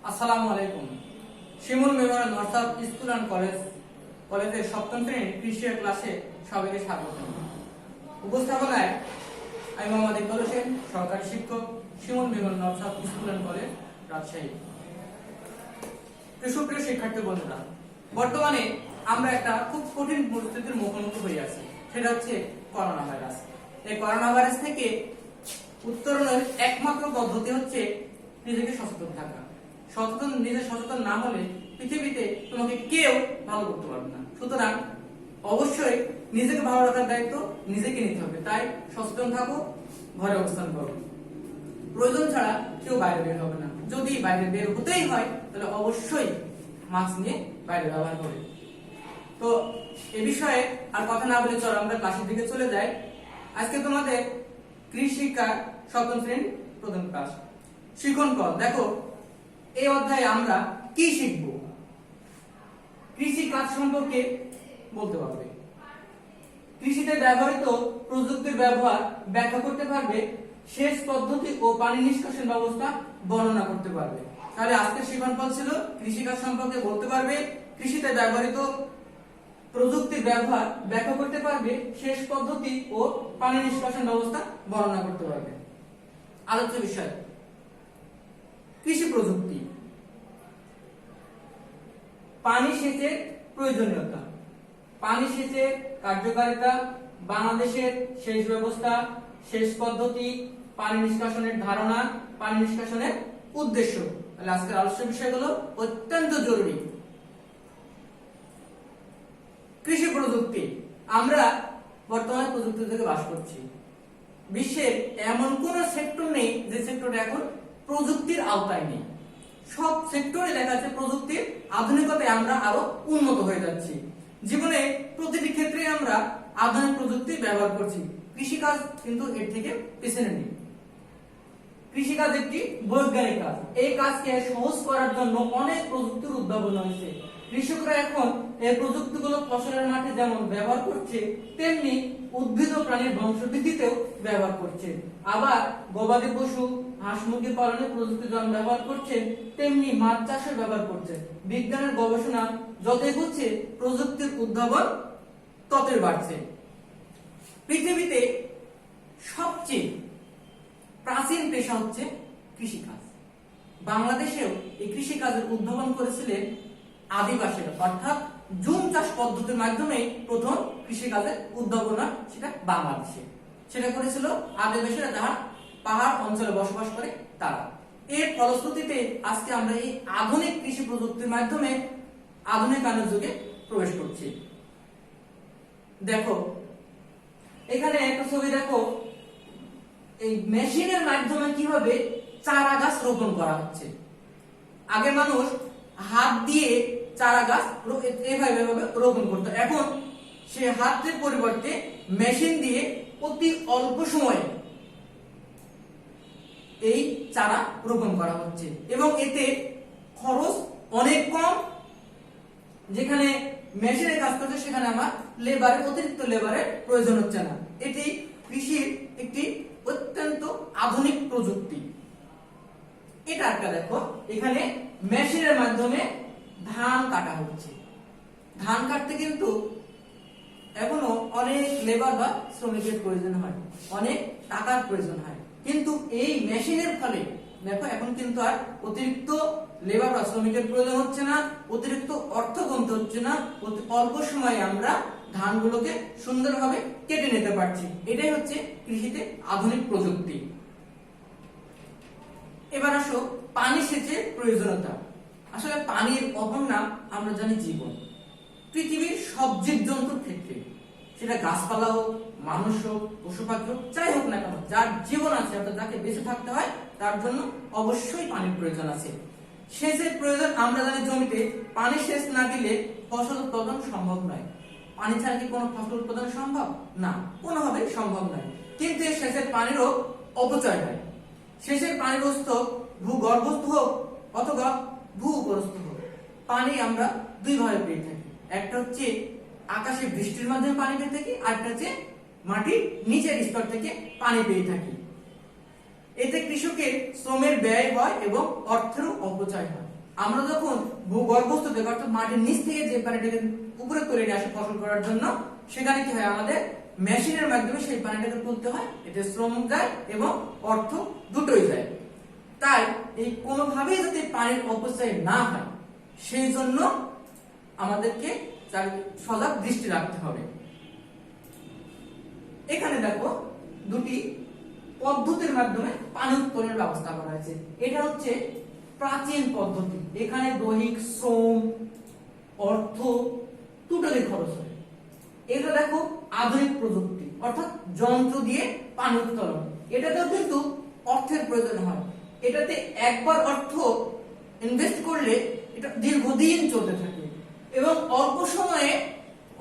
আসসালামু আলাইকুম। শিমুল Memorial North School and কলেজের সপ্তম শ্রেণীর কৃষি ক্লাসে সবাইকে স্বাগত। উপস্থাপনায় আমি মোহাম্মদ ইকবাল হোসেন, সহকারী শিক্ষক, Shimul Memorial North School and College, Rajshahi. সুপ্রিয় শিক্ষার্থী বন্ধুরা, বর্তমানে আমরা একটা খুব কঠিন পরিস্থিতির মুখোমুখি হয়ে আছি, সেটা হচ্ছে করোনা ভাইরাস। এই করোনা ভাইরাস থেকে উত্তরণের একমাত্র পদ্ধতি হচ্ছে নিজেকে সচেতন থাকা। নিজে সচেতন না হলে পৃথিবীতে তোমাকে কেউ ভালো করতে পারবে না। সুতরাং অবশ্যই নিজেকে ভালো রাখার দায়িত্ব নিজেকে নিতে হবে। তাই সচেতন থাকো, ঘরে অবস্থান করো, প্রয়োজন ছাড়া কেউ বাইরে বের হবে না। যদি বাইরে বের হতেই হয় তাহলে অবশ্যই মাস্ক নিয়ে বাইরে ব্যবহার করবে। তো এ বিষয়ে আর কথা না বলে চলো আমরা ক্লাসের দিকে চলে যাই। আজকে তোমাদের কৃষি শিক্ষা সপ্তম শ্রেণীর প্রথম ক্লাস, শিখন ক। দেখো, এই অধ্যায়ে আমরা কি শিখব? কৃষি কাজ সম্পর্কে বলতে পারবে, কৃষিতে ব্যবহৃত প্রযুক্তির ব্যবহার ব্যাখ্যা করতে পারবে, সেচ পদ্ধতি ও পানি নিষ্কাশন ব্যবস্থা বর্ণনা করতে পারবে। তাহলে আজকের শিক্ষণফল ছিল কৃষি কাজ সম্পর্কে বলতে পারবে, কৃষিতে ব্যবহৃত প্রযুক্তির ব্যবহার ব্যাখ্যা করতে পারবে, সেচ পদ্ধতি ও পানি নিষ্কাশন ব্যবস্থা বর্ণনা করতে পারবে। আলোচ্য বিষয় কৃষি প্রযুক্তি। পানি সেচের প্রয়োজনীয়তা, পানি সেচের কার্যকারিতা, বাংলাদেশের সেচ ব্যবস্থা, সেচ পদ্ধতি, পানি নিষ্কাশনের ধারণা, পানি নিষ্কাশনের উদ্দেশ্য। তাহলে আজকের আলোচ্য বিষয়গুলো অত্যন্ত জরুরি। কৃষি প্রযুক্তি। আমরা বর্তমানে প্রযুক্তি থেকে বাস করছি। বিশ্বের এমন কোন সেক্টর নেই যে সেক্টরে এখন প্রযুক্তির আওতায় নেই। সব সেক্টরে দেখা যাচ্ছে প্রযুক্তির আধুনিকতায় আমরা আরো উন্নত হয়ে যাচ্ছি। জীবনে প্রতিটি ক্ষেত্রে আমরা আধুনিক প্রযুক্তি ব্যবহার করছি। কৃষিকাজ কিন্তু এর থেকে পিছনে নেই। কৃষিকাজ একটি বৈজ্ঞানিক কাজ। এই কাজকে সহজ করার জন্য অনেক প্রযুক্তির উদ্ভাবন হয়েছে। কৃষকরা এখন এই প্রযুক্তিগুলো ফসলের মাঠে যেমন ব্যবহার করছে, তেমনি উদ্ভিদ ও প্রাণীর বংশবৃদ্ধিতেও ব্যবহার করছে। আবার গবাদি পশু, হাঁস মুরগি পালনে প্রযুক্তি যেমন ব্যবহার করছে, তেমনি মাছ চাষে ব্যবহার করছে। বিজ্ঞানের গবেষণা যতই হচ্ছে, প্রযুক্তির উদ্ভাবন ততই বাড়ছে। পৃথিবীতে সবচেয়ে প্রাচীন পেশা হচ্ছে কৃষিকাজ। বাংলাদেশেও এই কৃষিকাজের উদ্ভাবন করেছিলেন আদিবাসীরা, অর্থাৎ জুম চাষ পদ্ধতির মাধ্যমে প্রথম কৃষিকাজের উদ্ভাবনা সেটা বাংলাদেশে। সেটা করেছিল আদিবাসীরা, যারা পাহাড় অঞ্চলে বসবাস করে তারা। এর ফলশ্রুতিতে আজকে আমরা এই আধুনিক কৃষি প্রযুক্তির মাধ্যমে আধুনিকায়নের যুগে প্রবেশ করছি। দেখো এখানে একটা ছবি দেখো, এই মেশিনের মাধ্যমে কিভাবে চারা গাছ রোপণ করা হচ্ছে। আগে মানুষ হাত দিয়ে চারা গাছ এভাবে রোপণ করতো। এখন সে হাতের পরিবর্তে মেশিন দিয়ে অতি অল্প সময়ে এই চারা রোপণ করা হচ্ছে এবং এতে খরচ অনেক কম। যেখানে মেশিনের কাজ করছে সেখানে আমার অতিরিক্ত লেবারের প্রয়োজন হচ্ছে না। এটি কৃষির একটি অত্যন্ত আধুনিক প্রযুক্তি। এটা একটা দেখো, এখানে মেশিনের মাধ্যমে ধান কাটা হচ্ছে। ধান কাটতে কিন্তু এখনো অনেক লেবার বা শ্রমিকের প্রয়োজন হয়, অনেক টাকার প্রয়োজন হয়। কিন্তু এই মেশিনের ফলে দেখো এখন কিন্তু আর অতিরিক্ত লেবার বা শ্রমিকের প্রয়োজন হচ্ছে না, অতিরিক্ত অর্থ গুনতে হচ্ছে না। অল্প সময়ে আমরা ধানগুলোকে সুন্দরভাবে কেটে নিতে পারছি। এটাই হচ্ছে কৃষিতে আধুনিক প্রযুক্তি। এবার আসো পানি সেচের প্রয়োজনীয়তা। আসলে পানির অপর নাম আমরা জানি জীবন। পৃথিবীর সব জীবজন্তুর ক্ষেত্রে, সেটা গাছপালা হোক, মানুষ হোক, পশু পাখি হোক, যাই হোক না কেন, যার জীবন আছে অর্থাৎ যাকে বেঁচে থাকতে হয়, তার জন্য অবশ্যই পানির প্রয়োজন আছে। সেচের প্রয়োজন আমরা জানি। জমিতে পানি সেচ না দিলে ফসল উৎপাদন সম্ভব নয়। পানি ছাড়া কি কোনো ফসল উৎপাদন সম্ভব? না, কোনোভাবেই সম্ভব নয়। কিন্তু এই সেচের পানিরও অপচয় হয়। সেচের পানির উৎস ভূগর্ভস্থ হোক অথবা ভূগর্ভস্থ হোক, পানি আমরা দুই ভাবে পেয়ে থাকি। একটা হচ্ছে আকাশে বৃষ্টির মাধ্যমে পানি পেয়ে থাকি, আর একটা হচ্ছে মাটির নিচের স্তর থেকে পানি পেয়ে থাকি। এতে কৃষকের শ্রমের ব্যয় হয় এবং অর্থেরও অপচয় হয়। আমরা যখন ভূগর্ভস্থ থেকে অর্থাৎ মাটির নিচ থেকে যে পানিটাকে উপরে তুলে নিয়ে আসে ফসল করার জন্য, সেখানে কি হয়, আমাদের মেশিনের মাধ্যমে সেই পানিটাকে তুলতে হয়, এতে শ্রম যায় এবং অর্থ দুটোই যায়। তাই এই কোনোভাবেই যাতে পানির অপচয় না হয় সেই জন্য আমাদেরকে সজাগ দৃষ্টি রাখতে হবে। এখানে দেখো দুটি পদ্ধতির মাধ্যমে পানি উত্তোলনের ব্যবস্থা করা হয়েছে। এটা হচ্ছে প্রাচীন পদ্ধতি, এখানে দৈহিক শ্রম, অর্থ দুটোরই খরচ হয়। এটা দেখো আধুনিক প্রযুক্তি অর্থাৎ যন্ত্র দিয়ে পানি উত্তোলন, এটাতেও কিন্তু অর্থের প্রয়োজন হয়। এটাতে একবার অর্থ ইনভেস্ট করলে এটা দীর্ঘদিন চলতে থাকে এবং অল্প সময়ে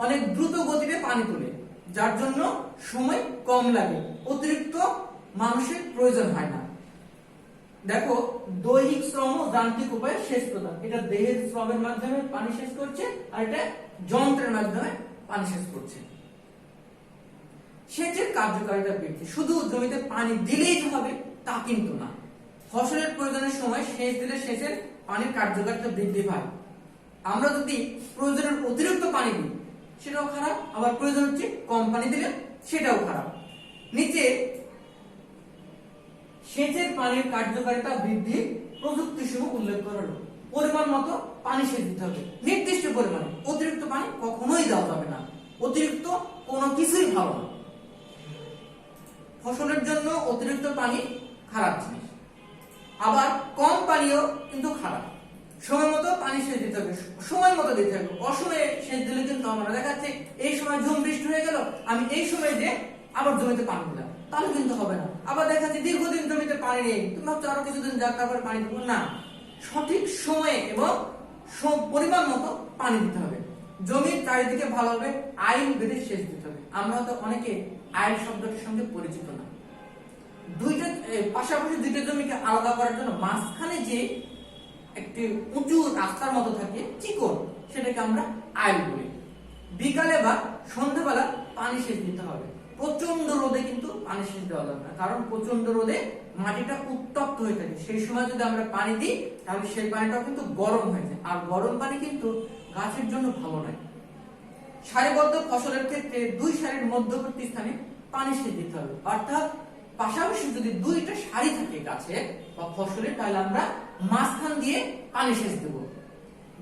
অনেক দ্রুত গতিতে পানি তোলে, যার জন্য সময় কম লাগে, অতিরিক্ত মানুষের প্রয়োজন হয় না। দেখো দৈহিক শ্রম ও যান্ত্রিক উপায়ে সেচ প্রদান, এটা দেহের শ্রমের মাধ্যমে পানি সেচ করছে আর এটা যন্ত্রের মাধ্যমে পানি সেচ করছে। সেচের কার্যকারিতা বৃদ্ধি, শুধু জমিতে পানি দিলেই যে হবে তা কিন্তু না, ফসলের প্রয়োজনের সময় সেচ দিলে সেচের পানির কার্যকারিতা বৃদ্ধি পায়। আমরা যদি প্রয়োজনের অতিরিক্ত পানি দিই সেটাও খারাপ, আবার প্রয়োজন হচ্ছে কম পানি দিলে সেটাও খারাপ। নিচে সেচের পানির কার্যকারিতা বৃদ্ধি প্রযুক্তি সমূহ উল্লেখ করা হলো। পরিমাণ মতো পানি সেচ দিতে হবে, নির্দিষ্ট পরিমাণে, অতিরিক্ত পানি কখনোই দেওয়া যাবে না, অতিরিক্ত কোনো কিছুই ভালো না। ফসলের জন্য অতিরিক্ত পানি খারাপ জিনিস, আবার কম পানিও কিন্তু খারাপ। সময় মতো পানি সেচ দিতে হবে, সময় মতো দিতে হবে। অসময়ে সেচ দিলে কিন্তু আমরা দেখাচ্ছে এই সময় ঝুম বৃষ্টি হয়ে গেল, আমি এই সময় যে আবার জমিতে পানি দিলাম, তাহলে কিন্তু হবে না। আবার দেখা যাচ্ছে দীর্ঘদিন জমিতে পানি নেই, তুমি ভাবছো আরো কিছুদিন যাক তারপরে পানি দেবো না, সঠিক সময়ে এবং পরিমাণ মতো পানি দিতে হবে। জমির চারিদিকে ভালোভাবে আইল বেঁধে সেচ দিতে হবে। আমরা তো অনেকে আইল শব্দটির সঙ্গে পরিচিত না। দুইটা পাশাপাশি দুইটা জমিকে আলাদা করার জন্য মাঝখানে যে একটি উঁচু রাস্তার মতো থাকে চিকন, সেটাকে আমরা আইল বলি। বিকালে বা সন্ধ্যাবেলা পানি সেচ দিতে হবে। প্রচন্ড রোদে কিন্তু পানি সেচ দেওয়া যাবে না, কারণ প্রচন্ড রোদে মাটিটা উত্তপ্ত হয়ে থাকে, সেই সময় যদি আমরা পানি দিই তাহলে সেই পানিটাও কিন্তু গরম হয়ে যায়, আর গরম পানি কিন্তু গাছের জন্য ভালো নয়। সারিবদ্ধ ফসলের ক্ষেত্রে দুই সারির মধ্যবর্তী স্থানে পানি সেচ দিতে হবে, অর্থাৎ পাশাপাশি যদি দুইটা সারি থাকে গাছে বা ফসলে, তাহলে আমরা মাঝখান দিয়ে পানি সেচ দেব।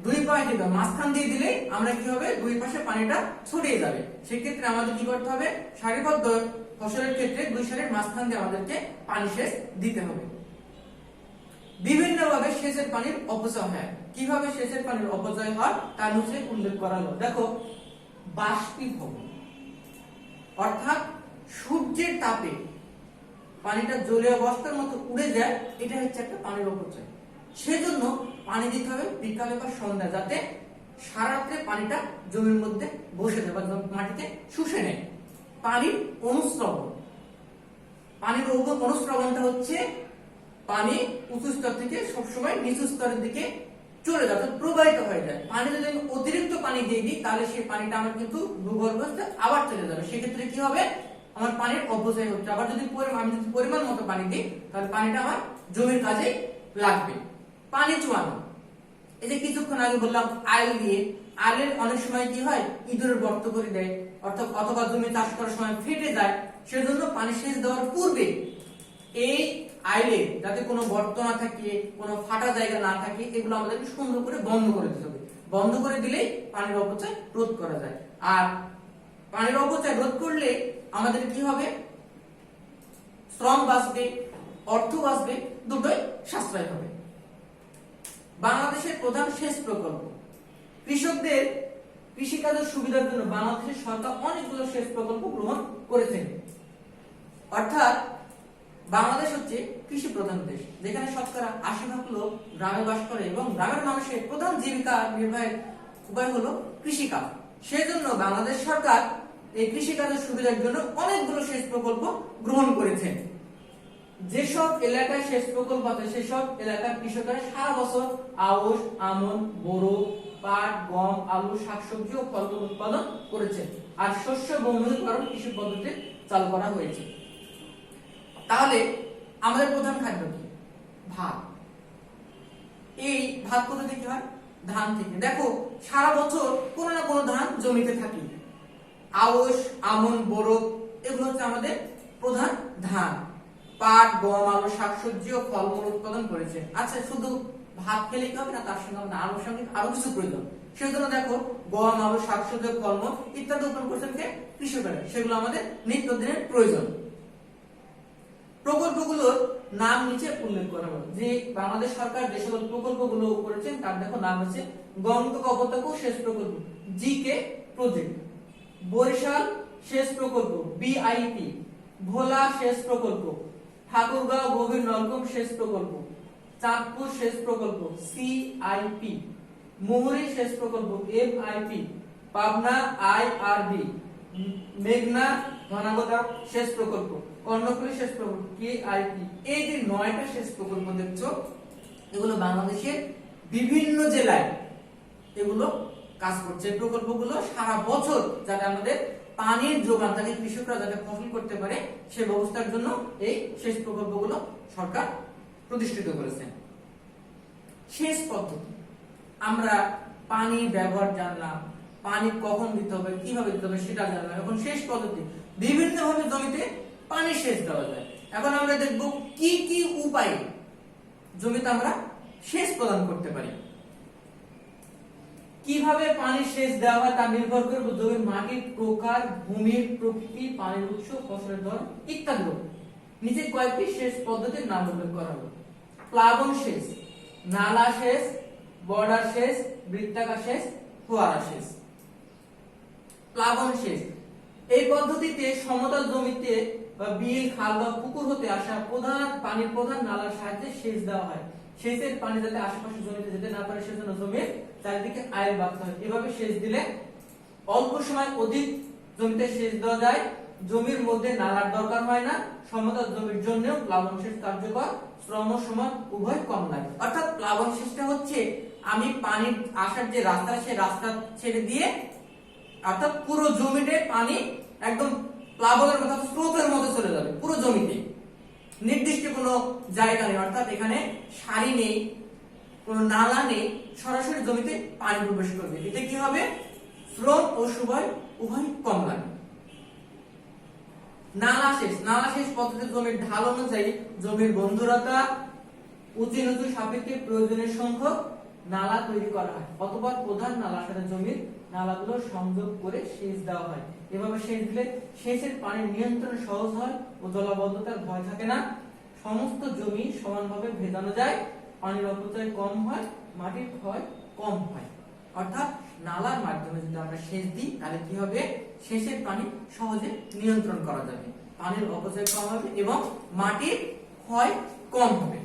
দুই পাশে দিবে, মাঝখান দিয়ে দিলে আমরা কি হবে, দুই পাশে পানিটা ছড়িয়ে যাবে। সেক্ষেত্রে আমাদের কি করতে হবে, সারিবদ্ধ ফসলের ক্ষেত্রে দুই সারির মাঝখান দিয়ে আমাদেরকে পানি সেচ দিতে হবে। বিভিন্নভাবে সেচের পানির অপচয় হয়। কিভাবে সেচের পানির অপচয় হয় তা নিচে উল্লেখ করা হলো। দেখো বাষ্পীভবন, অর্থাৎ সূর্যের তাপে পানিটা জলীয় বস্তার মতো উড়ে যায়, এটা হচ্ছে একটা পানির অপচয়। সেজন্য পানি দিতে হবে বিকালে বা সন্ধ্যা, যাতে সারা রাত্রে পানিটা জমির মধ্যে বসে যায় বা মাটিতে শুষে নেয়। পানির অনুস্রবণ, পানির অনুস্রবণটা হচ্ছে পানি উঁচু স্তর থেকে সবসময় নিচু স্তরের দিকে চলে যায়, প্রবাহিত হয়ে যায়। পানি যদি আমি অতিরিক্ত পানি দিয়ে দিই তাহলে সেই পানিটা আমার কিন্তু ভূগর্ভস্থে আবার চলে যাবে, সেক্ষেত্রে কি হবে, আমার পানির অপচয় হচ্ছে। আবার যদি আমি যদি পরিমাণ মতো পানি দিই তাহলে পানিটা আমার জমির কাজে লাগবে। পানি চুয়ানো, এই যে কিছুক্ষণ আগে বললাম আইল দিয়ে, আইলের অনেক সময় কি হয়, ইঁদুরের গর্ত করে দেয়, অর্থাৎ অথবা জমি চাষ করার সময় ফেটে যায়, সেজন্য পানি সেচ দেওয়ার পূর্বে এই আইলে যাতে কোনো গর্ত না থাকে, কোনো ফাটা জায়গা না থাকে, এগুলো আমাদেরকে সুন্দর করে বন্ধ করে দিতে হবে। বন্ধ করে দিলেই পানির অপচয় রোধ করা যায়। আর পানির অপচয় রোধ করলে আমাদের কি হবে, শ্রম বাঁচবে, অর্থ বাঁচবে, দুটোই সাশ্রয় হবে। বাংলাদেশের প্রধান সেচ প্রকল্প, কৃষকদের কৃষিকাজের সুবিধার জন্য বাংলাদেশের সরকার অনেকগুলো সেচ প্রকল্প গ্রহণ করেছেন। অর্থাৎ বাংলাদেশ হচ্ছে কৃষি প্রধান দেশ, যেখানে শতকরা ৮০% লোক গ্রামে বাস করে এবং গ্রামের মানুষের প্রধান জীবিকা নির্বাহের উপায় হলো কৃষিকাজ। সেজন্য বাংলাদেশ সরকার এই কৃষিকাজের সুবিধার জন্য অনেকগুলো সেচ প্রকল্প গ্রহণ করেছেন। যেসব এলাকায় সেচ প্রকল্প আছে সেসব এলাকার কৃষকরা সারা বছর আউশ, আমন, বোরো, পাট, গম, আলু, শাকসবজি ও ফল উৎপাদন করেছেন। আর শস্য বহুমুখীকরণ কৃষি পদ্ধতি চালু করা হয়েছে। তাহলে আমাদের প্রধান খাদ্য কি? ভাত। এই ভাত কোথা থেকে হয়? ধান থেকে। দেখো সারা বছর কোনো না কোনো ধান জমিতে থাকে, আউশ, আমন, বোরো, এগুলো হচ্ছে আমাদের প্রধান ধান। পাট, গম, আলু, শাকসবজি ও ফলমূল উৎপাদন করেছে। আচ্ছা, শুধু ভাত খেলে কি হবে না, তার সঙ্গে আমাদের আনুষঙ্গিক আরো কিছু প্রয়োজন। সেজন্য দেখো গম, আলু, শাকসবজি, ফলমূল ইত্যাদি উৎপাদন করছেন কে? কৃষকেরা। সেগুলো আমাদের নিত্যদিনের প্রয়োজন। প্রকল্পগুলোর নাম নিচে উল্লেখ করা হলো। যে বাংলাদেশ সরকার যে সকল প্রকল্পগুলো করেছেন তার দেখো নাম হচ্ছে গঙ্গা উপত্যকা সেচ প্রকল্প, জিকে প্রজেক্ট। বরিশাল সেচ প্রকল্প, বিআইপি। ভোলা সেচ প্রকল্প, ঠাকুরগাঁও গভীর নলকূপ সেচ প্রকল্প। চাঁদপুর সেচ প্রকল্প, সিআইপি। মুহুরী সেচ প্রকল্প, এমআইপি। পাবনা আইআরবি। মেঘনা ঘনাগদা সেচ প্রকল্প, কর্ণফুলী সেচ প্রকল্প, কেআইপি। এই যে 9টা সেচ প্রকল্প দেখছো, এগুলো বাংলাদেশের বিভিন্ন জেলায় এগুলো কাজ করছে। এই প্রকল্পগুলো সারা বছর যাতে আমাদের পানির যোগান থাকে, কৃষকরা যাতে ফসল করতে পারে, সে ব্যবস্থার জন্য এই সেচ প্রকল্পগুলো সরকার প্রতিষ্ঠিত করেছে। সেচ পদ্ধতি, আমরা পানি ব্যবহার জানলাম, পানি কখন দিতে হবে, কিভাবে দিতে হবে সেটা জানলাম। এখন সেচ পদ্ধতি, বিভিন্ন ভাবে জমিতে পানি সেচ দেওয়া যায়। এখন আমরা দেখব কি কি উপায়ে জমিতে আমরা সেচ প্রদান করতে পারি। কিভাবে পানি সেচ দেওয়া হয় তা নির্ভর করে জমির মাটির প্রকার, ভূমির প্রকৃতি, পানির উৎস, ফসলের ধরন ইত্যাদির উপর। নিচে কয়েকটি সেচ পদ্ধতির নাম উল্লেখ করা হলো। প্লাবন সেচ, নালা সেচ, বর্ডার সেচ, বৃত্তাকার সেচ, ফোয়ারা সেচ। প্লাবন সেচ, এই পদ্ধতিতে সমতল জমিতে বা বিল, খাল বা পুকুর হতে আসা প্রধান নালার সাহায্যে সেচ দেওয়া হয়। সেচের পানি যাতে আশেপাশে জমিতে যেতে না পারে সেজন্য জমির চারিদিকে আইল বাঁধতে হয়। এভাবে সেচ দিলে অল্প সময় অধিক জমিতে সেচ দেওয়া যায়, জমির মধ্যে নালার দরকার হয় না। সমতল জমির জন্যও প্লাবন সেচ কার্যকর, শ্রম সময় উভয় কম লাগে। অর্থাৎ প্লাবন সেচটা হচ্ছে আমি পানির আসার যে রাস্তা, সেই রাস্তা ছেড়ে দিয়ে, অর্থাৎ পুরো জমিতে পানি একদম প্লাবনের মতো স্রোতের মতো চলে যাবে পুরো জমিতে, নির্দিষ্ট কোনো জায়গা নেই, অর্থাৎ এখানে সারি নেই, কোনো নালা নেই, সরাসরি জমিতে পানি প্রবেশ করবে। এতে কি হবে? স্রোত ও সময় উভয় কম লাগে। নালা সেচ, নালা সেচ পদ্ধতি জমির ঢাল অনুযায়ী জমির বন্ধুরতা, উঁচু নিচু সাপেক্ষে প্রয়োজনের সংখ্যক নালা তৈরি করা হয়, অথবা প্রধান নালার সাথে জমির নালাগুলো সংযোগ করে সেচ দেওয়া হয়। এভাবে সেচ দিলে সেচের পানি নিয়ন্ত্রণ সহজ হয় ও জলাবদ্ধতার ভয় থাকে না। সমস্ত জমি সমানভাবে ভেজানো যায়, পানির অপচয় কম হয়, মাটির ক্ষয় কম হয়। অর্থাৎ নালার মাধ্যমে যদি আমরা সেচ দিই তাহলে কি হবে? সেচের পানি সহজে নিয়ন্ত্রণ করা যাবে, পানির অপচয় কম হবে এবং মাটির ক্ষয় কম হবে।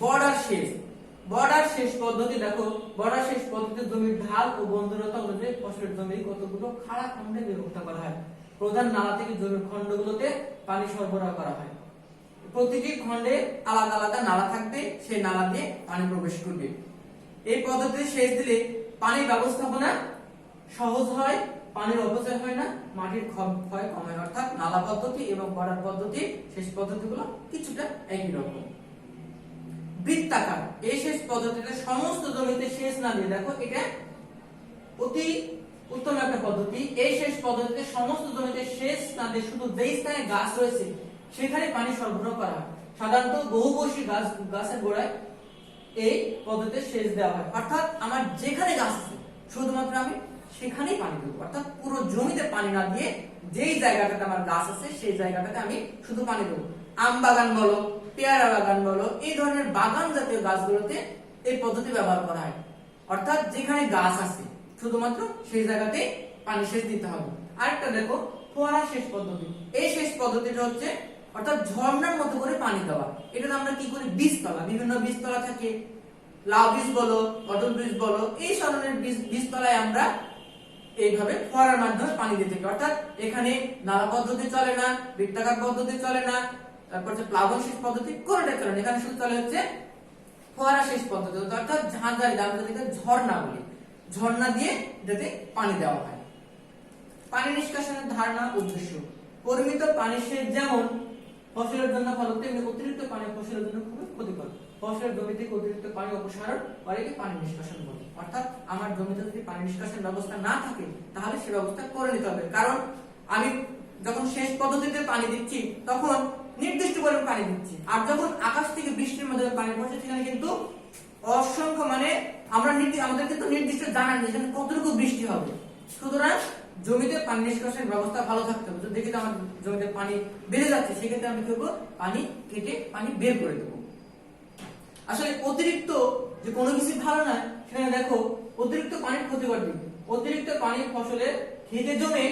বর্ডার সেচ, বর্ডার সেচ পদ্ধতি দেখো, বর্ডার সেচ পদ্ধতিতে জমির ঢাল ও বন্ধুরতা অনুযায়ী ফসলের জমি কতগুলো খাড়া খণ্ডে বিভক্ত করা হয়। প্রধান নালা থেকে জমির খণ্ডগুলোতে পানি সরবরাহ করা হয়। প্রতিটি খণ্ডে আলাদা আলাদা নালা থাকবে, সেই নালা দিয়ে পানি প্রবেশ করবে। এই পদ্ধতিতে সেচ দিলে পানির ব্যবস্থাপনা সহজ হয়, পানির অপচয় হয় না, মাটির ক্ষয় কম হয়। অর্থাৎ নালা পদ্ধতি এবং বর্ডার পদ্ধতি সেচ পদ্ধতিগুলো কিছুটা একই রকম। বৃত্তাকার, এই সেচ পদ্ধতিতে সমস্ত জমিতে সেচ না দিয়ে, দেখো এটা অতি উত্তম একটা পদ্ধতি। এই সেচ পদ্ধতিতে সমস্ত জমিতে সেচ না দিয়ে শুধু যেই স্থানে গাছ রয়েছে সেখানে পানি সরবরাহ করা হয়। সাধারণত বহুবর্ষী গাছের গোড়ায় এই পদ্ধতিতে সেচ দেওয়া হয়। অর্থাৎ আমার যেখানে গাছ আছে শুধুমাত্র আমি সেখানেই পানি দেবো। অর্থাৎ পুরো জমিতে পানি না দিয়ে যেই জায়গাটাতে আমার গাছ আছে সেই জায়গাটাতে আমি শুধু পানি দেবো। আম বাগান বলো, পেয়ারা বাগান বলো, এই ধরনের বাগান জাতীয় গাছগুলোতে এই পদ্ধতি ব্যবহার করা হয়। অর্থাৎ যেখানে গাছ আছে শুধুমাত্র সেই জায়গাতে পানি সেচ দিতে হবে। আরেকটা দেখো ফোয়ারা সেচ পদ্ধতি। এই সেচ পদ্ধতিটা হচ্ছে অর্থাৎ ঝর্ণার মতো করে পানি দেওয়া। এটা আমরা কি করি? বীজতলা, বিভিন্ন বীজতলা থাকে, লাউ বীজ বলো, পটল বীজ বলো, এই ধরনের বীজতলায় আমরা এইভাবে ফোয়ারার মাধ্যমে পানি দিতে থাকি। অর্থাৎ এখানে নালা পদ্ধতি চলে না, বৃত্তাকার পদ্ধতি চলে না, তারপর হচ্ছে প্লাবন সেচ পদ্ধতি, কোনটা চলে না। এখানে শুধু চলে হচ্ছে ফোয়ারা সেচ পদ্ধতি, অর্থাৎ ঝাঁঝারি, আমরা যেটাকে ঝর্ণা বলি, ঝর্ণা দিয়ে যাতে পানি দেওয়া হয়। পানি নিষ্কাশনের ধারণা, উদ্দেশ্য। পরিমিত পানি সেচ যেমন ফসলের জন্য ভালো, তেমনি অতিরিক্ত পানি ফসলের জন্য খুবই ক্ষতিকর। ফসলের জমি থেকে অতিরিক্ত পানি অপসারণ করে কি পানি নিষ্কাশন বলে। অর্থাৎ আমার জমিতে যদি পানি নিষ্কাশন ব্যবস্থা না থাকে তাহলে সে ব্যবস্থা করে নিতে হবে, কারণ আমি যখন সেচ পদ্ধতিতে পানি দিচ্ছি তখন নির্দিষ্ট পরিমাণ পানি দিচ্ছি, আর যখন আকাশ থেকে বৃষ্টির মাধ্যমে পানি পড়ছে সেখানে কিন্তু অসংখ্য মানে আমাদের কিন্তু নির্দিষ্ট জানা নেই সেখানে কতটুকু বৃষ্টি হবে। সুতরাং জমিতে পানি নিষ্কাশনের ব্যবস্থা ভালো থাকতে হবে। যদি দেখি আমার জমিতে পানি বেড়ে যাচ্ছে সেক্ষেত্রে আমি কি করবো, পানি কেটে পানি বের করে দেবো। আসলে অতিরিক্ত যে কোনো কিছু ভালো না, সেখানে দেখো অতিরিক্ত পানির ক্ষতিকর দিক। অতিরিক্ত পানি ফসলে খেতে জমে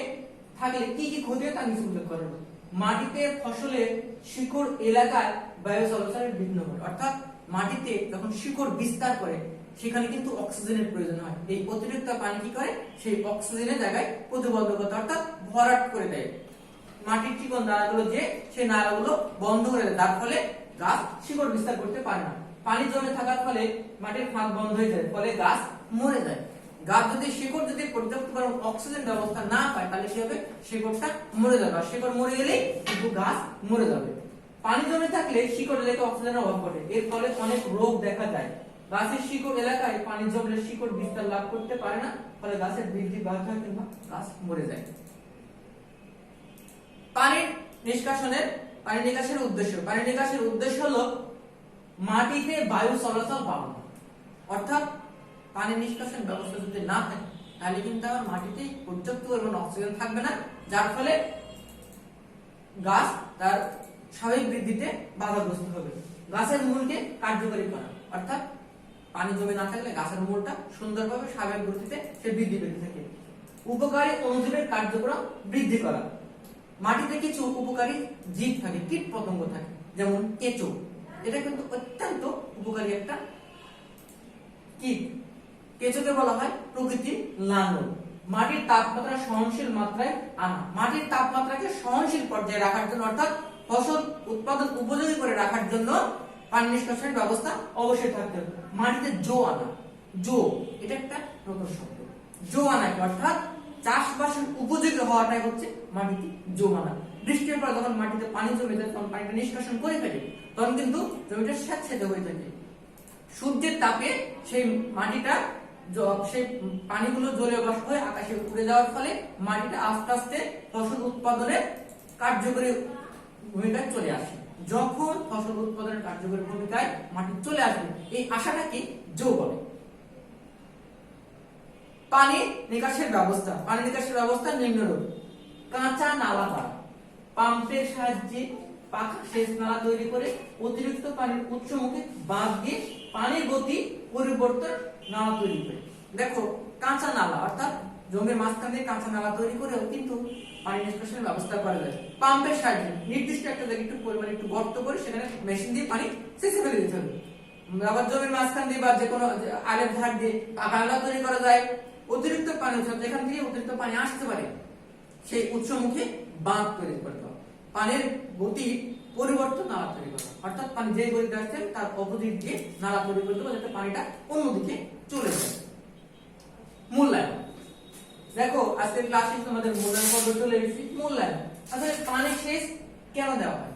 থাকলে কি কি ক্ষতি হয় তা নিচে উল্লেখ করা হলো। মাটিতে ফসলের শিকড় এলাকায় বায়ু চলাচলের বিঘ্ন ঘটে, অর্থাৎ মাটিতে যখন শিকড় বিস্তার করে সেখানে কিন্তু অক্সিজেনের প্রয়োজন হয়। এই অতিরিক্ত পানি কি করে, সেই অক্সিজেনের জায়গায় প্রতিবন্ধকতা অর্থাৎ ভরাট করে দেয়। মাটির চিকন নালাগুলো যে সেই নালাগুলো বন্ধ করে দেয়, যার ফলে গাছ শিকড় বিস্তার করতে পারে না। পানি জমে থাকার ফলে মাটির ফাঁক বন্ধ হয়ে যায়, ফলে গাছ মরে যায়। গাছ যদি শিকড় যদি পর্যাপ্ত পরিমাণ অক্সিজেন ব্যবস্থা না পায় তাহলে কি হবে, শিকড়টা মরে যাবে, আর শিকড় মরে গেলে কিন্তু গাছ মরে যাবে। পানি জমে থাকলে শিকড় এলাকায় অক্সিজেনের অভাব ঘটে, এর ফলে অনেক রোগ দেখা যায়। গাছের শিকড় এলাকায় পানি জমলে শিকড় বিস্তার লাভ করতে পারে না, ফলে গাছের বৃদ্ধি বাধা হয় কিংবা গাছ মরে যায়। পানি নিকাশের উদ্দেশ্য হলো মাটিতে বায়ু চলাচল বাড়ানো। অর্থাৎ পানি নিষ্কাশন ব্যবস্থা যদি না থাকে তাহলে কিন্তু আমার মাটিতে পর্যাপ্ত পরিমাণ অক্সিজেন থাকবে না, যার ফলে গাছ তার স্বাভাবিক বৃদ্ধিতে বাধাগ্রস্ত হবে। গাছের মূলকে কার্যকরী করা, অর্থাৎ পানি জমে না থাকলে গাছের মূলটা সুন্দরভাবে স্বাভাবিক গতিতে সে বৃদ্ধি পেতে থাকে। উপকারী অণুজীবের কার্যক্রম বৃদ্ধি করা। মাটিতে কিছু উপকারী জীব থাকে, কীট পতঙ্গ থাকে, যেমন কেঁচো। এটা কিন্তু অত্যন্ত উপকারী একটা কীট। কেঁচোকে বলা হয় প্রকৃতির লাঙল। মাটির তাপমাত্রা সহনশীল মাত্রায় আনা। মাটির তাপমাত্রাকে সহনশীল পর্যায়ে রাখার জন্য অর্থাৎ ফসল উৎপাদন উপযোগী করে রাখার জন্য পানি নিষ্কাশনের ব্যবস্থা অবশ্যই থাকতে হবে। মাটিতে জো আনা, জো এটা একটা নতুন শব্দ। জো আনা অর্থাৎ চাষবাসের উপযোগী হওয়াটাই হচ্ছে মাটিতে জো আনা। বৃষ্টির পর যখন মাটিতে পানি জমে যায় তখন পানিটা নিষ্কাশন করে ফেলে, তখন কিন্তু জমিটা স্যাঁতসেঁতে হয়ে থাকে। সূর্যের তাপে সেই মাটিটা সেই পানিগুলো জলে বাষ্প হয়ে আকাশে উড়ে যাওয়ার ফলে মাটিটা আস্তে আস্তে ফসল উৎপাদনের কার্যকরী ভূমিকায় চলে আসে। যখন ফসল উৎপাদনের কার্যকরী ভূমিকায় মাটি চলে আসবে, এই আশাটাকে জো বলে। পানি নিকাশের ব্যবস্থা নিম্নরূপ। কাঁচা নালা দ্বারা পাম্পের সাহায্যে পাখা সেচ নালা তৈরি করে অতিরিক্ত পানির উৎসমুখে বাঁধ দিয়ে পানির গতি পরিবর্তন নালা তৈরি করে। দেখো কাঁচা নালা অর্থাৎ জমির মাঝখানে কাঁচা নালা তৈরি করেও কিন্তু পানি নিষ্কাশনের ব্যবস্থা করা যায়। পাম্পের সাহায্যে নির্দিষ্ট একটা জায়গায় একটু পরিমাণে একটু গর্ত করে সেখানে মেশিন দিয়ে পানি সেচে ফেলে দিতে হবে। আবার জমির মাঝখান দিয়ে বা যে কোনো আলের ধার দিয়ে পাকা নালা তৈরি করা যায়। অতিরিক্ত পানি যেখান থেকে অতিরিক্ত পানি আসতে পারে সেই উৎসমুখে বাঁধ তৈরি করতে হবে। পানির গতি পরিবর্তন নালা তৈরি করা, অর্থাৎ পানি যে গতিতে আসছে তার অপোজিট দিয়ে নালা তৈরি করতে হবে যাতে পানিটা অন্যদিকে চলে যায়। মূল্যায়ন। দেখো আজকের ক্লাসে তোমাদের মূল্যায়ন পদ্ধতি চলে এসেছি। মূল্যায়ন আসলে পানি সেচ কেন দেওয়া হয়?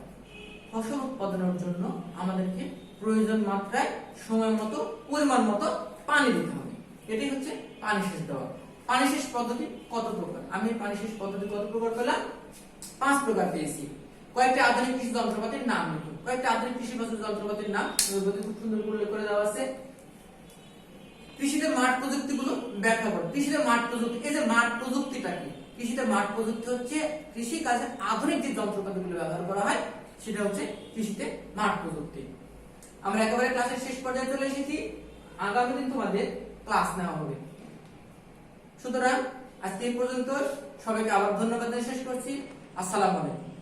ফসল উৎপাদনের জন্য আমাদেরকে প্রয়োজন মাত্রায় সময় মতো পরিমাণ মতো পানি দিতে হবে, এটাই হচ্ছে পানি সেচ দেওয়া। পানি সেচ পদ্ধতি কত প্রকার? আমি পানি সেচ পদ্ধতি কত প্রকার পেলাম? 5 প্রকার পেয়েছি। কয়েকটি আধুনিক কৃষি যন্ত্রপাতির নাম লিখুন। কয়েকটি আধুনিক কৃষি যন্ত্রপাতির নাম খুব সুন্দর উল্লেখ করে দেওয়া আছে। কৃষিতে মাঠ প্রযুক্তিগুলো ব্যাখ্যা করো। কৃষিতে মাঠ প্রযুক্তি, এই যে মাঠ প্রযুক্তিটা কি? কৃষিতে মাঠ প্রযুক্তি হচ্ছে কৃষি কাজে আধুনিক যে যন্ত্রপাতিগুলো ব্যবহার করা হয় সেটা হচ্ছে কৃষিতে মাঠ প্রযুক্তি। আমরা একেবারে ক্লাসের শেষ পর্যায়ে চলে এসেছি। আগামী দিন তোমাদের ক্লাস নেওয়া হবে। সুতরাং আজকে এই পর্যন্ত, সবাইকে আবার ধন্যবাদ দিয়ে শেষ করছি। আসসালামু আলাইকুম।